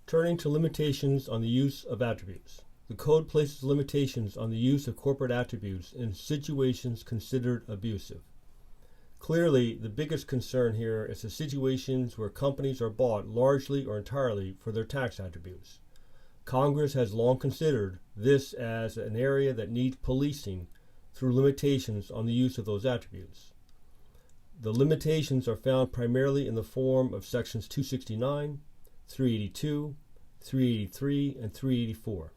Turning to limitations on the use of attributes. The code places limitations on the use of corporate attributes in situations considered abusive. Clearly, the biggest concern here is the situations where companies are bought largely or entirely for their tax attributes. Congress has long considered this as an area that needs policing through limitations on the use of those attributes. The limitations are found primarily in the form of sections 269, 382, 383, and 384.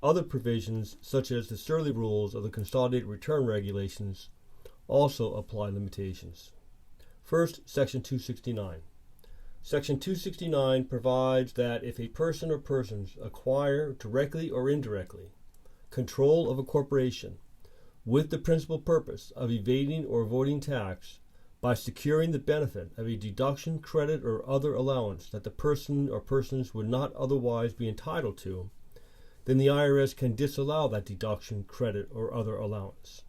Other provisions, such as the Surly rules of the Consolidated Return Regulations, also apply limitations. First, Section 269. Section 269 provides that if a person or persons acquire, directly or indirectly, control of a corporation with the principal purpose of evading or avoiding tax by securing the benefit of a deduction, credit, or other allowance that the person or persons would not otherwise be entitled to, then the IRS can disallow that deduction, credit, or other allowance.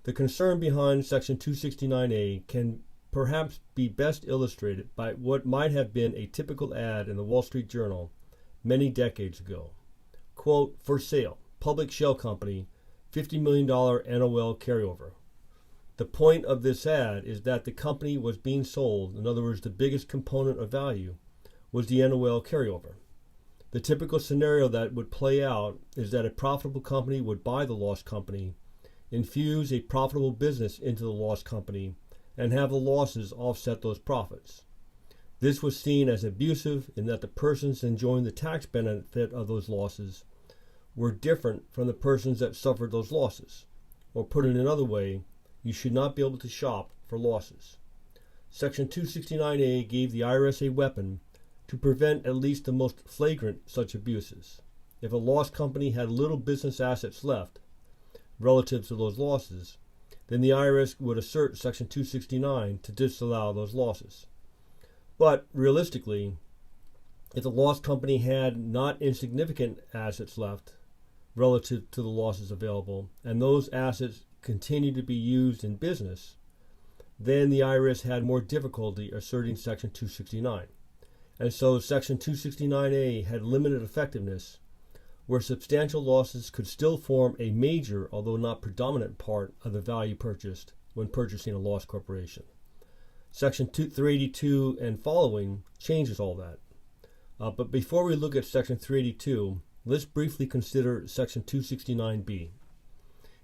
The concern behind Section 269A can perhaps be best illustrated by what might have been a typical ad in the Wall Street Journal many decades ago. Quote, "For sale, public shell company, $50 million NOL carryover." The point of this ad is that the company was being sold, in other words, the biggest component of value was the NOL carryover. The typical scenario that would play out is that a profitable company would buy the lost company, infuse a profitable business into the lost company, and have the losses offset those profits. This was seen as abusive in that the persons enjoying the tax benefit of those losses were different from the persons that suffered those losses. Or put in another way, you should not be able to shop for losses. Section 269A gave the IRS a weapon to prevent at least the most flagrant such abuses. If a lost company had little business assets left relative to those losses, then the IRS would assert Section 269 to disallow those losses. But realistically, if the lost company had not insignificant assets left relative to the losses available, and those assets continued to be used in business, then the IRS had more difficulty asserting Section 269. And so Section 269A had limited effectiveness, where substantial losses could still form a major, although not predominant, part of the value purchased when purchasing a lost corporation. Section 382 and following changes all that. But before we look at Section 382, let's briefly consider Section 269B.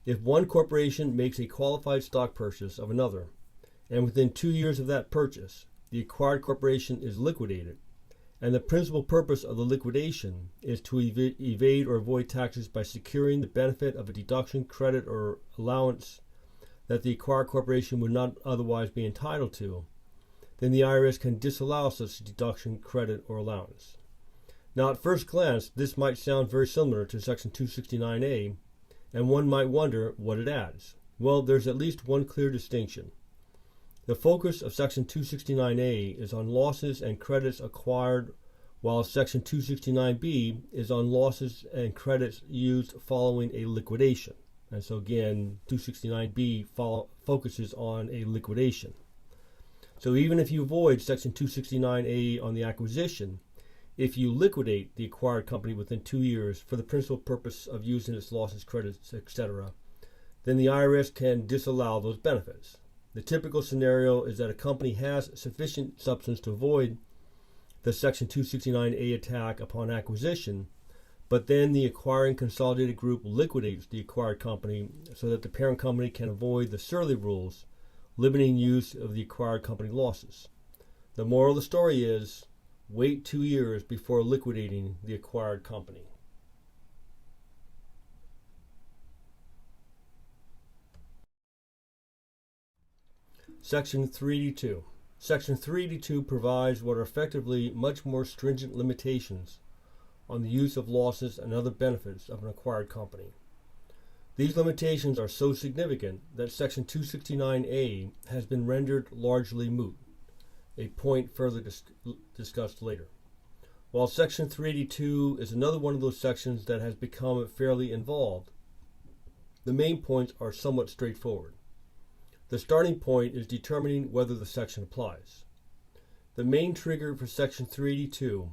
If one corporation makes a qualified stock purchase of another, and within 2 years of that purchase, the acquired corporation is liquidated, and the principal purpose of the liquidation is to evade or avoid taxes by securing the benefit of a deduction, credit, or allowance that the acquired corporation would not otherwise be entitled to, then the IRS can disallow such deduction, credit, or allowance. Now, at first glance, this might sound very similar to Section 269A, and one might wonder what it adds. Well, there's at least one clear distinction. The focus of Section 269A is on losses and credits acquired, while Section 269B is on losses and credits used following a liquidation. And so again, 269B focuses on a liquidation. So even if you avoid Section 269A on the acquisition, if you liquidate the acquired company within 2 years for the principal purpose of using its losses, credits, etc., then the IRS can disallow those benefits. The typical scenario is that a company has sufficient substance to avoid the Section 269A attack upon acquisition, but then the acquiring consolidated group liquidates the acquired company so that the parent company can avoid the Surly rules, limiting use of the acquired company losses. The moral of the story is, wait 2 years before liquidating the acquired company. Section 382. Section 382 provides what are effectively much more stringent limitations on the use of losses and other benefits of an acquired company. These limitations are so significant that Section 269A has been rendered largely moot, a point further discussed later. While Section 382 is another one of those sections that has become fairly involved, the main points are somewhat straightforward. The starting point is determining whether the section applies. The main trigger for Section 382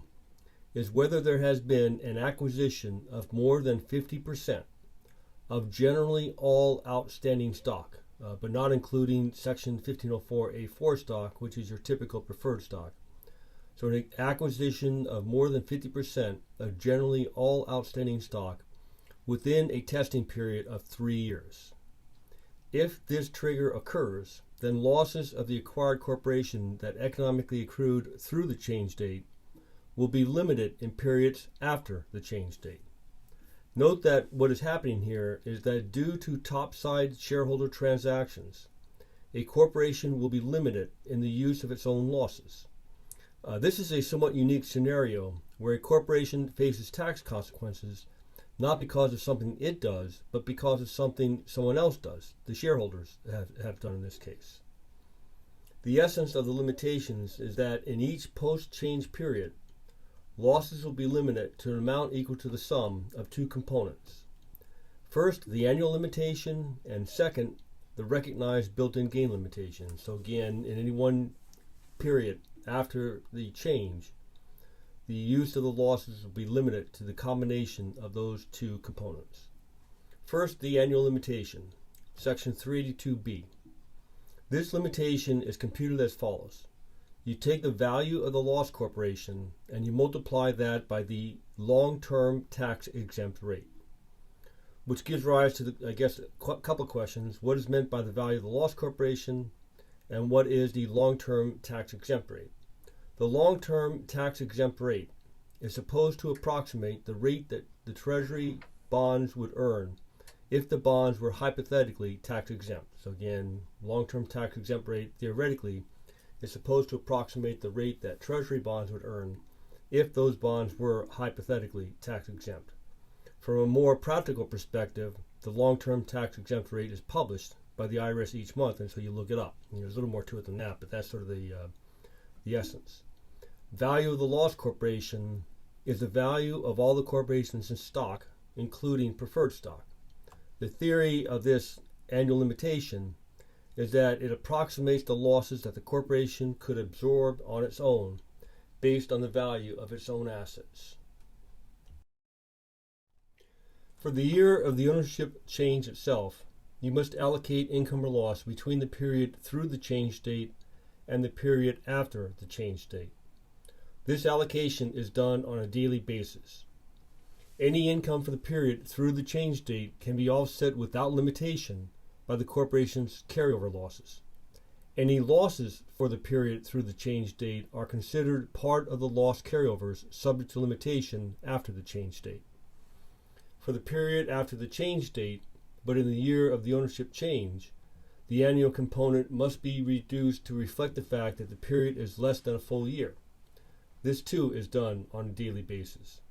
is whether there has been an acquisition of more than 50% of generally all outstanding stock, but not including Section 1504A4 stock, which is your typical preferred stock. So an acquisition of more than 50% of generally all outstanding stock within a testing period of 3 years. If this trigger occurs, then losses of the acquired corporation that economically accrued through the change date will be limited in periods after the change date. Note that what is happening here is that due to topside shareholder transactions, a corporation will be limited in the use of its own losses. This is a somewhat unique scenario where a corporation faces tax consequences not because of something it does, but because of something someone else does, the shareholders have done in this case. The essence of the limitations is that in each post-change period, losses will be limited to an amount equal to the sum of two components. First, the annual limitation, and second, the recognized built-in gain limitation. So again, in any one period after the change, the use of the losses will be limited to the combination of those two components. First, the annual limitation, Section 382B. This limitation is computed as follows. You take the value of the loss corporation and you multiply that by the long-term tax-exempt rate, which gives rise to, a couple of questions. What is meant by the value of the loss corporation, and what is the long-term tax-exempt rate? The long-term tax-exempt rate is supposed to approximate the rate that the Treasury bonds would earn if the bonds were hypothetically tax-exempt. So again, long-term tax-exempt rate theoretically is supposed to approximate the rate that Treasury bonds would earn if those bonds were hypothetically tax-exempt. From a more practical perspective, the long-term tax-exempt rate is published by the IRS each month, and so you look it up. There's a little more to it than that, but that's sort of the essence. Value of the loss corporation is the value of all the corporations in stock, including preferred stock. The theory of this annual limitation is that it approximates the losses that the corporation could absorb on its own based on the value of its own assets. For the year of the ownership change itself, you must allocate income or loss between the period through the change date and the period after the change date. This allocation is done on a daily basis. Any income for the period through the change date can be offset without limitation by the corporation's carryover losses. Any losses for the period through the change date are considered part of the loss carryovers subject to limitation after the change date. For the period after the change date, but in the year of the ownership change, the annual component must be reduced to reflect the fact that the period is less than a full year. This too is done on a daily basis.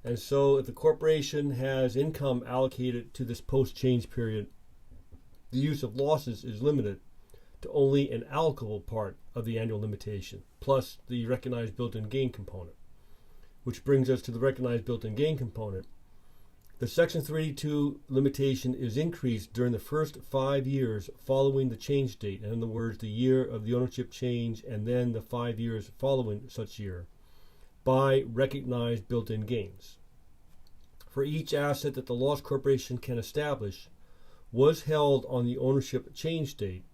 And so if the corporation has income allocated to this post-change period, the use of losses is limited to only an allocable part of the annual limitation, plus the recognized built-in gain component. Which brings us to the recognized built-in gain component. The Section 382 limitation is increased during the first 5 years following the change date, in other words, the year of the ownership change and then the 5 years following such year, by recognized built-in gains. For each asset that the loss corporation can establish was held on the ownership change date,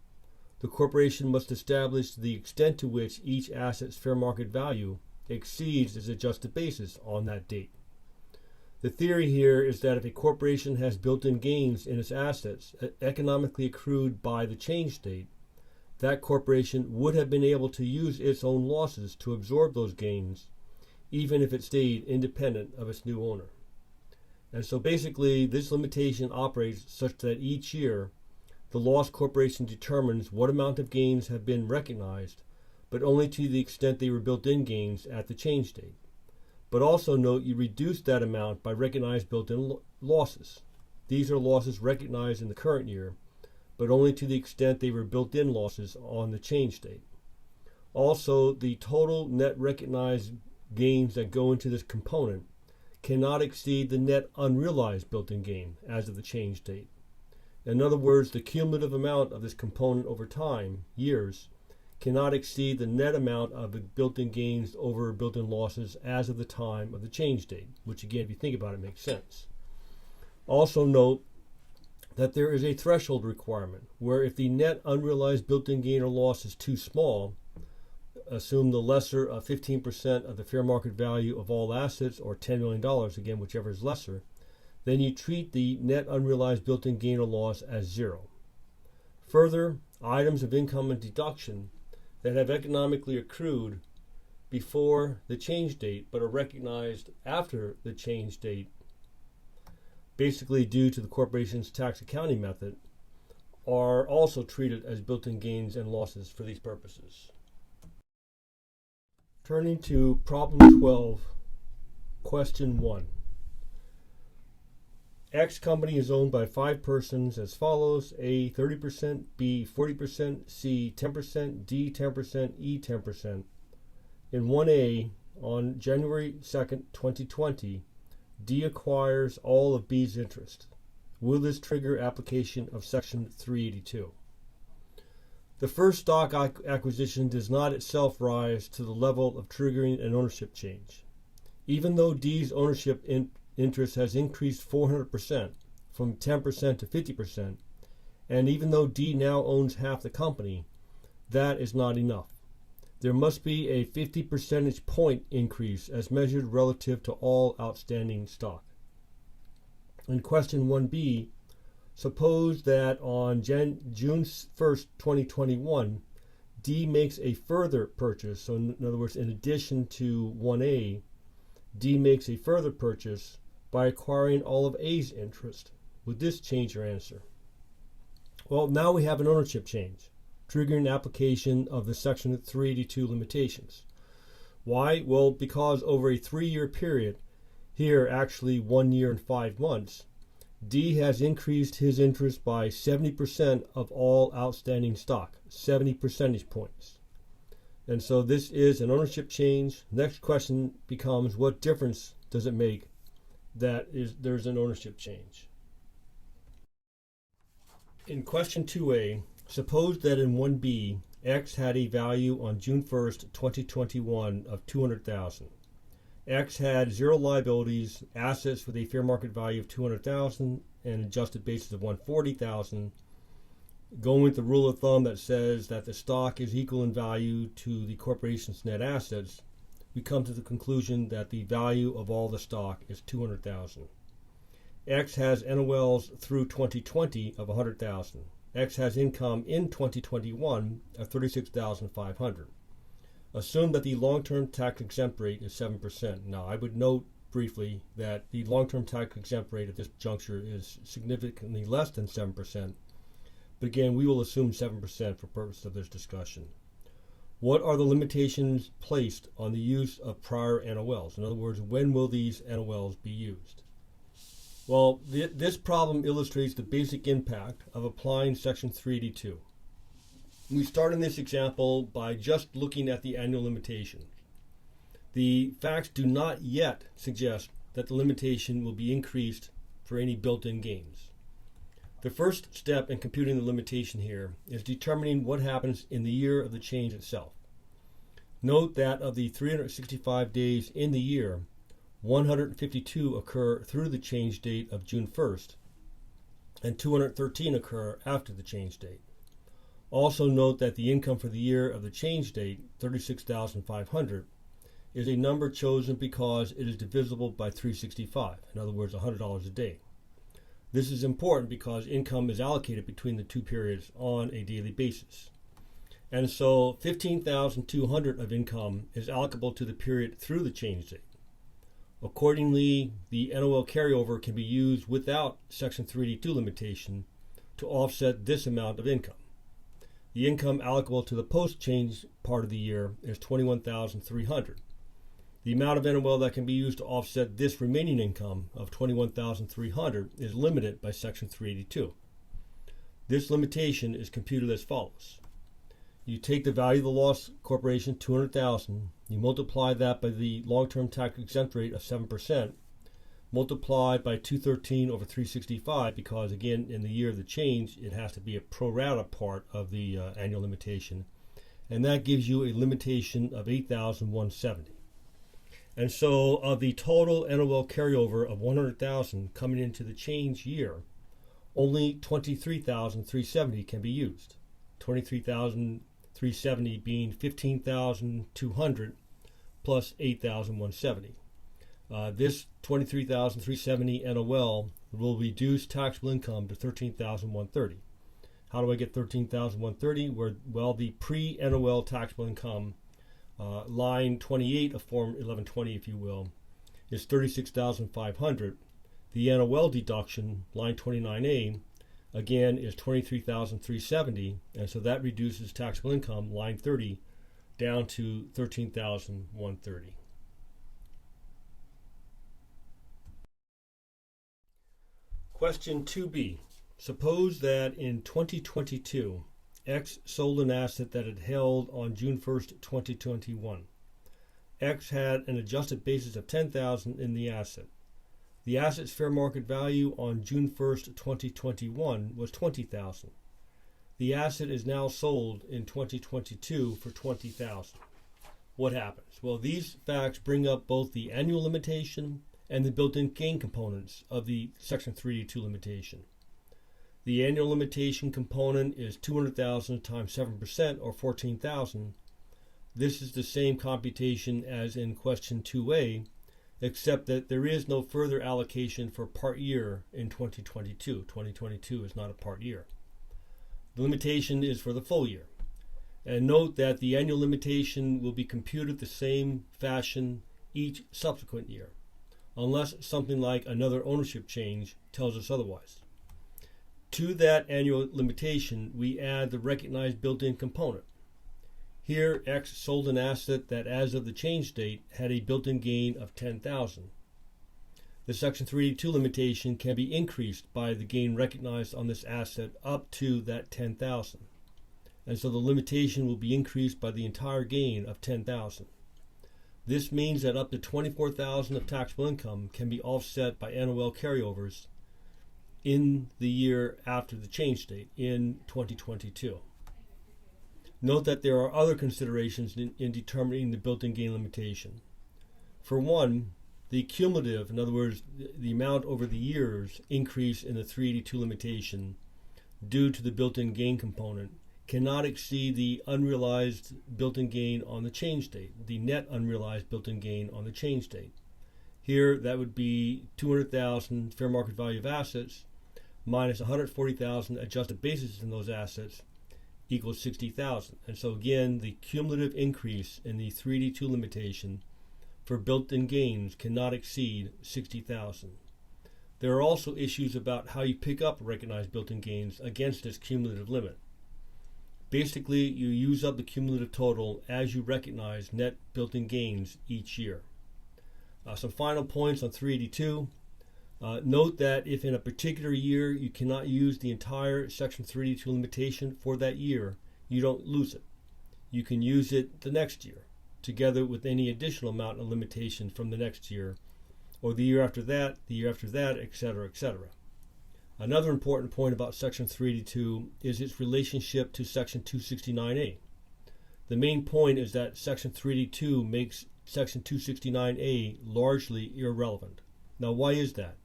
the corporation must establish the extent to which each asset's fair market value exceeds its adjusted basis on that date. The theory here is that if a corporation has built-in gains in its assets economically accrued by the change date, that corporation would have been able to use its own losses to absorb those gains, even if it stayed independent of its new owner. And so basically, this limitation operates such that each year, the loss corporation determines what amount of gains have been recognized, but only to the extent they were built-in gains at the change date. But also note you reduce that amount by recognized built-in losses. These are losses recognized in the current year, but only to the extent they were built-in losses on the change date. Also, the total net recognized gains that go into this component cannot exceed the net unrealized built-in gain as of the change date. In other words, the cumulative amount of this component over time, years, cannot exceed the net amount of the built-in gains over built-in losses as of the time of the change date, which again, if you think about it, makes sense. Also note that there is a threshold requirement where if the net unrealized built-in gain or loss is too small, assume the lesser of 15% of the fair market value of all assets, or $10 million, again, whichever is lesser, then you treat the net unrealized built-in gain or loss as zero. Further, items of income and deduction that have economically accrued before the change date but are recognized after the change date, basically due to the corporation's tax accounting method, are also treated as built-in gains and losses for these purposes. Turning to problem 12, question 1. X company is owned by 5 persons as follows: A 30%, B 40%, C 10%, D 10%, E 10%. In 1A, on January 2nd, 2020, D acquires all of B's interest. Will this trigger application of Section 382? The first stock acquisition does not itself rise to the level of triggering an ownership change. Even though D's ownership interest has increased 400%, from 10% to 50%, and even though D now owns half the company, that is not enough. There must be a 50 percentage point increase as measured relative to all outstanding stock. In question 1B, suppose that on June 1st, 2021, D makes a further purchase. So in other words, in addition to 1A, D makes a further purchase by acquiring all of A's interest. Would this change your answer? Well, now we have an ownership change, triggering application of the Section 382 limitations. Why? Well, because over a 3-year period, here actually 1 year and 5 months, D has increased his interest by 70% of all outstanding stock, 70 percentage points. And so this is an ownership change. Next question becomes, what difference does it make that there's an ownership change? In question 2A, suppose that in 1B, X had a value on June 1st, 2021 of $200,000. X had 0 liabilities, assets with a fair market value of $200,000 and an adjusted basis of $140,000. Going with the rule of thumb that says that the stock is equal in value to the corporation's net assets, we come to the conclusion that the value of all the stock is $200,000. X has NOLs through 2020 of $100,000. X has income in 2021 of $36,500. Assume that the long-term tax-exempt rate is 7%. Now, I would note briefly that the long-term tax-exempt rate at this juncture is significantly less than 7%. But again, we will assume 7% for purposes of this discussion. What are the limitations placed on the use of prior NOLs? In other words, when will these NOLs be used? Well, this problem illustrates the basic impact of applying Section 382. We start in this example by just looking at the annual limitation. The facts do not yet suggest that the limitation will be increased for any built-in gains. The first step in computing the limitation here is determining what happens in the year of the change itself. Note that of the 365 days in the year, 152 occur through the change date of June 1st, and 213 occur after the change date. Also note that the income for the year of the change date, $36,500, is a number chosen because it is divisible by 365, in other words, $100 a day. This is important because income is allocated between the two periods on a daily basis. And so $15,200 of income is allocable to the period through the change date. Accordingly, the NOL carryover can be used without Section 382 limitation to offset this amount of income. The income allocable to the post-change part of the year is $21,300. The amount of NOL that can be used to offset this remaining income of $21,300 is limited by Section 382. This limitation is computed as follows. You take the value of the loss corporation, $200,000, you multiply that by the long-term tax exempt rate of 7%, multiplied by 213 over 365, because again, in the year of the change, it has to be a pro rata part of the annual limitation. and that gives you a limitation of 8,170. And so of the total NOL carryover of 100,000 coming into the change year, only 23,370 can be used. 23,370 being 15,200 plus 8,170. This 23,370 NOL will reduce taxable income to 13,130. How do I get 13,130? Well, the pre-NOL taxable income, line 28 of Form 1120, if you will, is 36,500. The NOL deduction, line 29A, again is 23,370, and so that reduces taxable income, line 30, down to 13,130. Question 2b. Suppose that in 2022, X sold an asset that it held on June 1st, 2021. X had an adjusted basis of 10,000 in the asset. The asset's fair market value on June 1st, 2021 was 20,000. The asset is now sold in 2022 for 20,000. What happens? Well, these facts bring up both the annual limitation and the built-in gain components of the Section 382 limitation. The annual limitation component is 200,000 times 7% or 14,000. This is the same computation as in question 2a, except that there is no further allocation for part year in 2022. 2022 is not a part year. The limitation is for the full year. And note that the annual limitation will be computed the same fashion each subsequent year, unless something like another ownership change tells us otherwise. To that annual limitation, we add the recognized built-in component. Here, X sold an asset that, as of the change date, had a built-in gain of 10,000. The Section 382 limitation can be increased by the gain recognized on this asset up to that 10,000. And so the limitation will be increased by the entire gain of 10,000. This means that up to 24,000 of taxable income can be offset by NOL carryovers in the year after the change date, in 2022. Note that there are other considerations in determining the built-in gain limitation. For one, the cumulative, in other words, the amount over the years increase in the 382 limitation due to the built-in gain component cannot exceed the unrealized built-in gain on the change date, the net unrealized built-in gain on the change date. Here, that would be 200,000 fair market value of assets minus 140,000 adjusted basis in those assets equals 60,000. And so again, the cumulative increase in the 382 limitation for built-in gains cannot exceed 60,000. There are also issues about how you pick up recognized built-in gains against this cumulative limit. Basically, you use up the cumulative total as you recognize net built-in gains each year. Some final points on 382. Note that if in a particular year you cannot use the entire Section 382 limitation for that year, you don't lose it. You can use it the next year, together with any additional amount of limitation from the next year, or the year after that, etc., etc. Another important point about Section 382 is its relationship to Section 269A. The main point is that Section 382 makes Section 269A largely irrelevant. Now, why is that?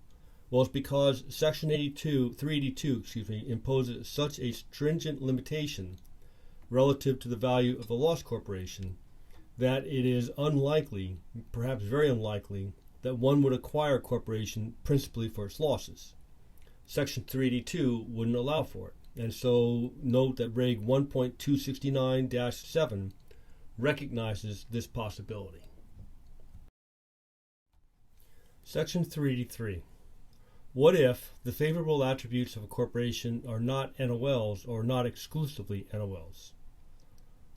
Well, it's because Section 382 imposes such a stringent limitation relative to the value of the loss corporation that it is unlikely, perhaps very unlikely, that one would acquire a corporation principally for its losses. Section 382 wouldn't allow for it. And so note that Reg 1.269-7 recognizes this possibility. Section 383. What if the favorable attributes of a corporation are not NOLs or not exclusively NOLs?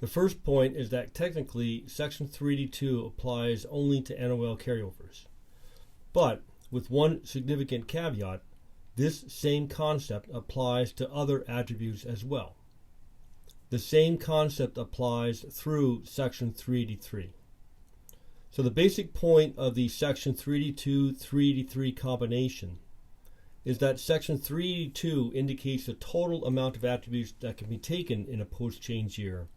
The first point is that technically Section 382 applies only to NOL carryovers. But with one significant caveat, this same concept applies to other attributes as well. The same concept applies through Section 383. So the basic point of the Section 382-383 combination is that Section 382 indicates the total amount of attributes that can be taken in a post-change year,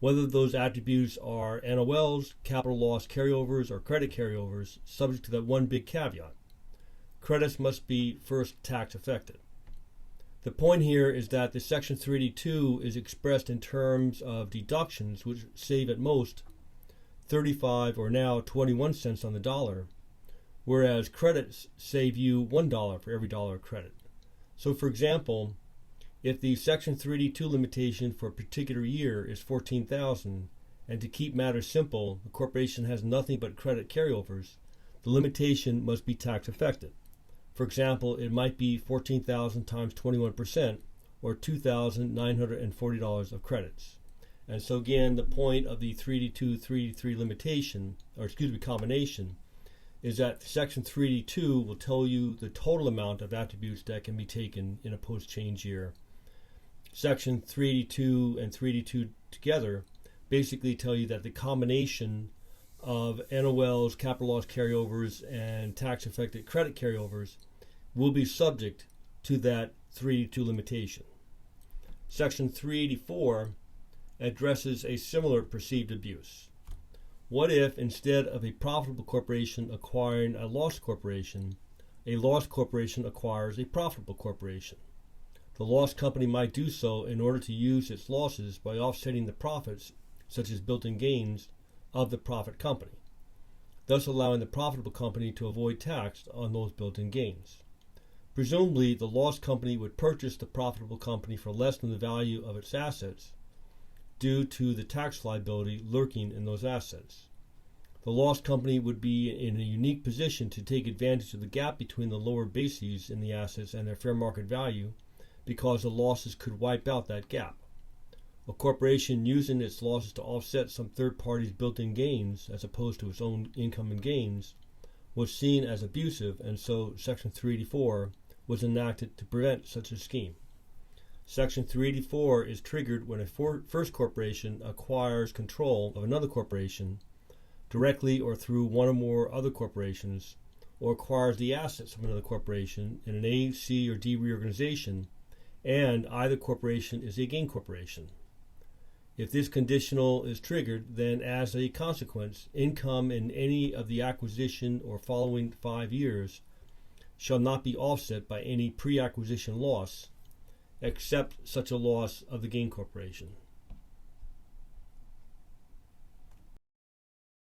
whether those attributes are NOLs, capital loss carryovers, or credit carryovers, subject to that one big caveat. Credits must be first tax affected. The point here is that the Section 382 is expressed in terms of deductions which save at most 35 or now 21 cents on the dollar, whereas credits save you $1 for every dollar of credit. So for example, if the Section 382 limitation for a particular year is $14,000, and to keep matters simple, the corporation has nothing but credit carryovers, the limitation must be tax affected. For example, it might be $14,000 times 21%, or $2,940 of credits. And so again, the point of the 382-383 limitation, combination, is that Section 382 will tell you the total amount of attributes that can be taken in a post-change year. Section 382 and 382 together basically tell you that the combination of NOLs, capital loss carryovers, and tax-affected credit carryovers will be subject to that 382 limitation. Section 384 addresses a similar perceived abuse. What if, instead of a profitable corporation acquiring a lost corporation acquires a profitable corporation? The lost company might do so in order to use its losses by offsetting the profits, such as built-in gains, of the profit company, thus allowing the profitable company to avoid tax on those built-in gains. Presumably, the lost company would purchase the profitable company for less than the value of its assets due to the tax liability lurking in those assets. The lost company would be in a unique position to take advantage of the gap between the lower bases in the assets and their fair market value, because the losses could wipe out that gap. A corporation using its losses to offset some third party's built-in gains as opposed to its own income and gains was seen as abusive, and so Section 384 was enacted to prevent such a scheme. Section 384 is triggered when a first corporation acquires control of another corporation directly or through one or more other corporations, or acquires the assets of another corporation in an A, C, or D reorganization, and either corporation is a gain corporation. If this conditional is triggered, then as a consequence, income in any of the acquisition or following 5 years shall not be offset by any pre-acquisition loss, except such a loss of the gain corporation.